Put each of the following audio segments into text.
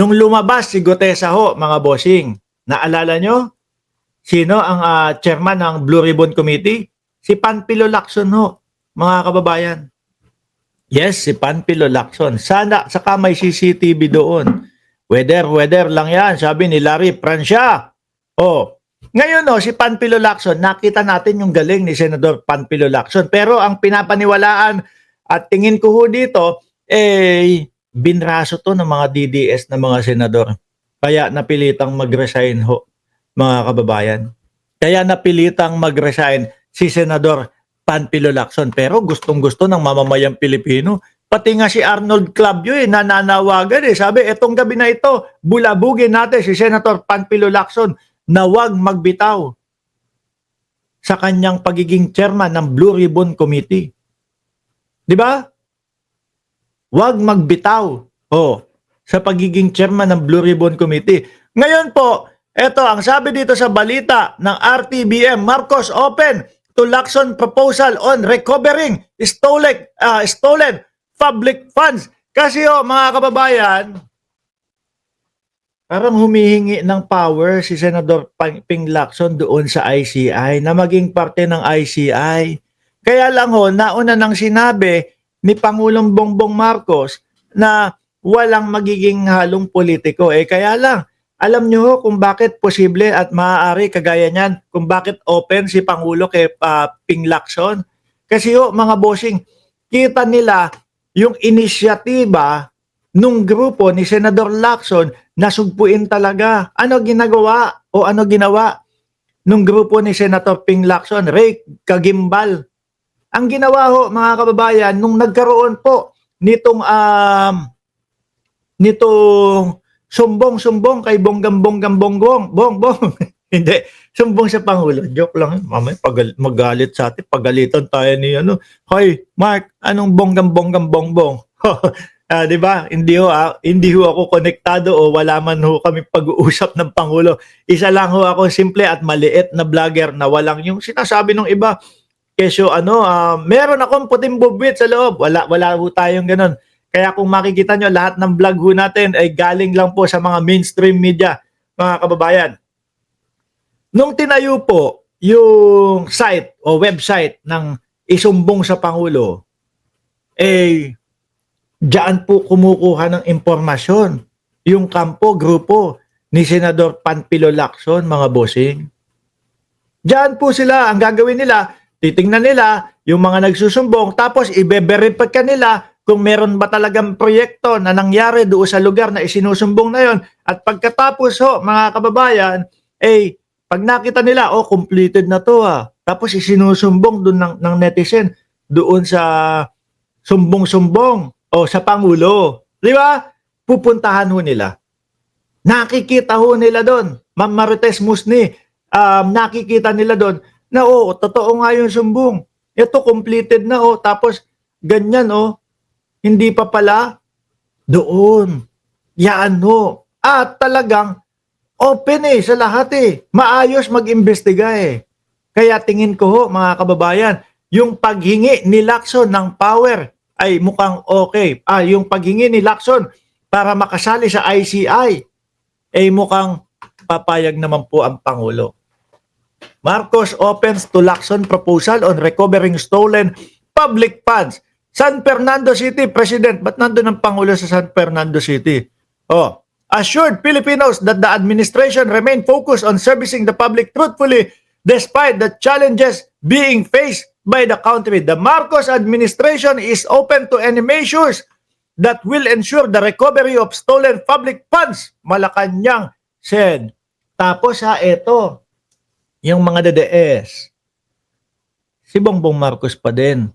Nung lumabas si Gutesa ho, mga bossing, naalala nyo? Sino ang chairman ng Blue Ribbon Committee? Si Panfilo Lacson ho, mga kababayan. Yes, si Panfilo Lacson. Sana, saka may CCTV doon. Weather lang yan, sabi ni Larry Francia. Oh, ngayon si Panfilo Lacson, nakita natin yung galing ni Senador Panfilo Lacson. Pero ang pinapaniwalaan at tingin ko ho dito, binraso to ng mga DDS na mga senador. Kaya napilitang mag-resign ho, mga kababayan. Kaya napilitang mag-resign si Senador Panfilo Lacson. Pero gustong-gusto ng mamamayang Pilipino. Pati nga si Arnold Clavio nananawagan Sabi, etong gabi na ito, bulabugin natin si Senator Panfilo Lacson na huwag magbitaw sa kanyang pagiging chairman ng Blue Ribbon Committee. Di ba? Huwag magbitaw sa pagiging chairman ng Blue Ribbon Committee. Ngayon po, eto ang sabi dito sa balita ng RTBM, Marcos open to Lacson proposal on recovering stolen public funds. Kasi mga kababayan, parang humihingi ng power si Senador Ping Lacson doon sa ICI na maging parte ng ICI. Kaya lang nauna nang sinabi ni Pangulong Bongbong Marcos na walang magiging halong politiko. Kaya lang, alam nyo kung bakit posible at maaari kagaya niyan, kung bakit open si Pangulo kay Ping Lacson. Kasi mga bossing, kita nila yung inisyatiba nung grupo ni Senador Lacson na sugpuin talaga. Ano ginawa nung grupo ni Senator Ping Lacson? Ray Kagimbal. Ang ginawa mga kababayan, nung nagkaroon po nitong sumbong kay Bongbong. Hindi, sumbong sa Pangulo. Joke lang. Mamaya magalit sa atin. Pagalitan tayo ni Hoy, Mark, anong bongbong? Di ba? Hindi ho ako konektado o wala man ho kami pag-uusap ng Pangulo. Isa lang ho ako simple at maliit na vlogger na walang yung sinasabi ng iba. Kesyo meron akong puting bubwit sa loob. Wala ho tayong ganun. Kaya kung makikita nyo, lahat ng vlog ho natin ay galing lang po sa mga mainstream media, mga kababayan. Nung tinayo po yung site o website ng isumbong sa Pangulo, diyan po kumukuha ng impormasyon yung grupo ni Senador Panfilo Lacson, mga bossing. Diyan po sila, ang gagawin nila, titingnan nila yung mga nagsusumbong, tapos i-verify ka nila kung meron ba talagang proyekto na nangyari doon sa lugar na isinusumbong na yon. At pagkatapos mga kababayan, pag nakita nila, completed na to Tapos isinusumbong doon ng netizen doon sa sumbong-sumbong sa Pangulo. Di ba? Pupuntahan ho nila. Nakikita ho nila doon. Ma'am Marites Musni, nakikita nila doon na totoo nga yung sumbong. Ito completed na tapos ganyan hindi pa pala doon. Yan At talagang open sa lahat Maayos mag-imbestiga Kaya tingin ko mga kababayan, yung paghingi ni Lacson ng power ay mukhang okay. Yung paghingi ni Lacson para makasali sa ICI ay mukhang papayag naman po ang Pangulo. Marcos opens to Lacson proposal on recovering stolen public funds. San Fernando City, President. Ba't nandun ang Pangulo sa San Fernando City? Assured Filipinos that the administration remain focused on servicing the public truthfully despite the challenges being faced by the country. The Marcos administration is open to any measures that will ensure the recovery of stolen public funds. Malacanang said. Tapos ito, yung mga DDS. Si Bongbong Marcos pa din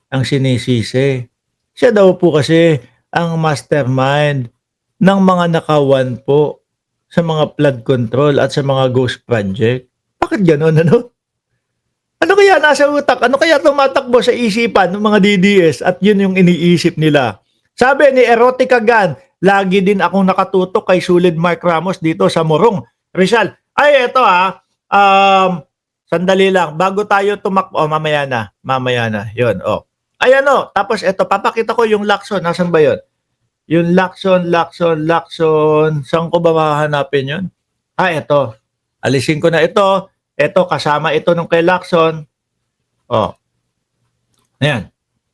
ang sinisisi. Siya daw po kasi ang mastermind ng mga nakawan po sa mga flood control at sa mga ghost project. Bakit gano'n Ano kaya nasa utak? Ano kaya tumatakbo sa isipan ng mga DDS at yun yung iniisip nila? Sabi ni Erotica Gan, lagi din akong nakatutok kay Sulid Mark Ramos dito sa Morong, Rizal. Ay, eto sandali lang. Bago tayo tumakbo, mamaya na. Yun, Ayan tapos eto, papakita ko yung Lacson. Nasaan ba yun? Yung Lacson. Saan ko ba mahahanapin yun? Ito. Alisin ko na ito. Ito, kasama ito nung kay Lacson. Ayan.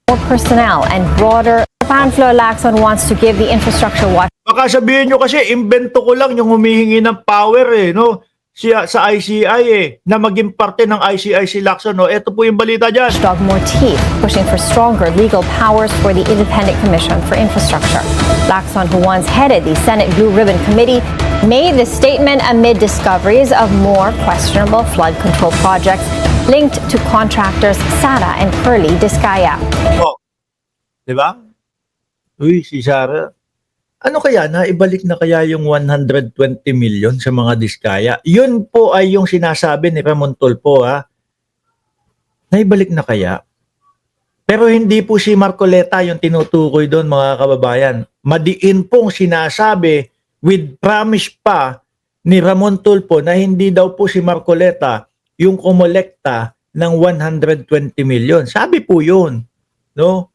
More personnel and broader. Panfilo Lacson wants to give the infrastructure watch. Baka sabihin nyo kasi, invento ko lang yung humihingi ng power no? Sa ICI na maging parte ng ICI si Lacson. Ito po yung balita dyan. Dog more teeth, pushing for stronger legal powers for the Independent Commission for Infrastructure. Lacson, who once headed the Senate Blue Ribbon Committee, made the statement amid discoveries of more questionable flood control projects linked to contractors Sara and Curly Discaya. Diba? Uy, si Sara. Ano kaya na ibalik na kaya yung 120 million sa mga Diskaya? Yun po ay yung sinasabi ni Ramon Tulfo Naibalik na kaya? Pero hindi po si Marcoleta yung tinutukoy doon mga kababayan. Madiin pong sinasabi with promise pa ni Ramon Tulfo na hindi daw po si Marcoleta yung kumolekta ng 120 million. Sabi po yun, no?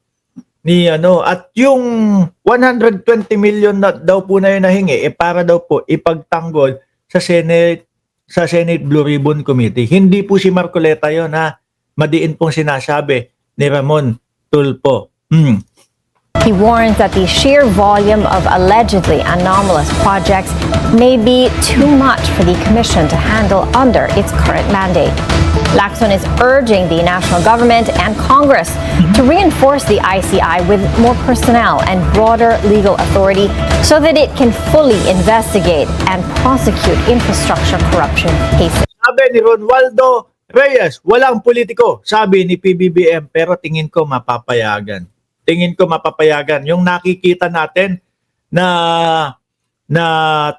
At yung 120 million na daw po na yun nahingi para daw po ipagtanggol sa Senate Blue Ribbon Committee. Hindi po si Marcoleta yun Madiin pong sinasabi ni Ramon Tulfo. He warns that the sheer volume of allegedly anomalous projects may be too much for the Commission to handle under its current mandate. Lacson is urging the national government and Congress to reinforce the ICI with more personnel and broader legal authority so that it can fully investigate and prosecute infrastructure corruption cases. Sabi ni Ronaldo Reyes, walang politiko, sabi ni PBBM, pero tingin ko mapapayagan. Yung nakikita natin na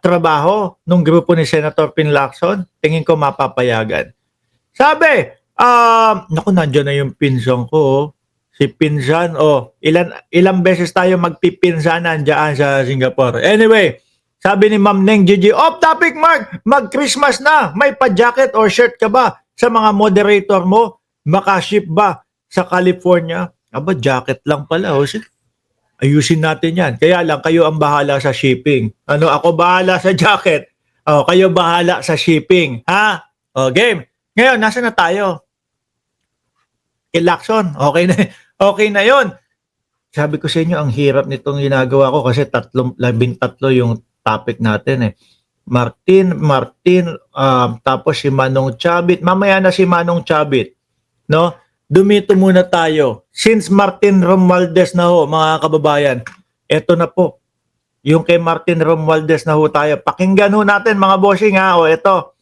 trabaho ng grupo ni Senator Pin Lacson, tingin ko mapapayagan. Sabi, naku, nandiyan na yung pinsan ko. Si Pinsan, ilang beses tayo magpipinsanan dyan sa Singapore. Anyway, sabi ni Ma'am Neng Gigi, off topic Mark, mag-Christmas na. May pa-jacket or shirt ka ba sa mga moderator mo? Makaship ba sa California? Aba, jacket lang pala. Ayusin natin yan. Kaya lang, kayo ang bahala sa shipping. Ako bahala sa jacket. Kayo bahala sa shipping. Game. Ngayon, nasa na tayo? Kay Lacson, okay na yon. Sabi ko sa inyo, ang hirap nitong ginagawa ko kasi 13 yung topic natin Martin, tapos si Manong Chabit. Mamaya na si Manong Chabit. No? Dumito muna tayo. Since Martin Romualdez na mga kababayan, eto na po. Yung kay Martin Romualdez na tayo. Pakinggan natin mga bossing ito.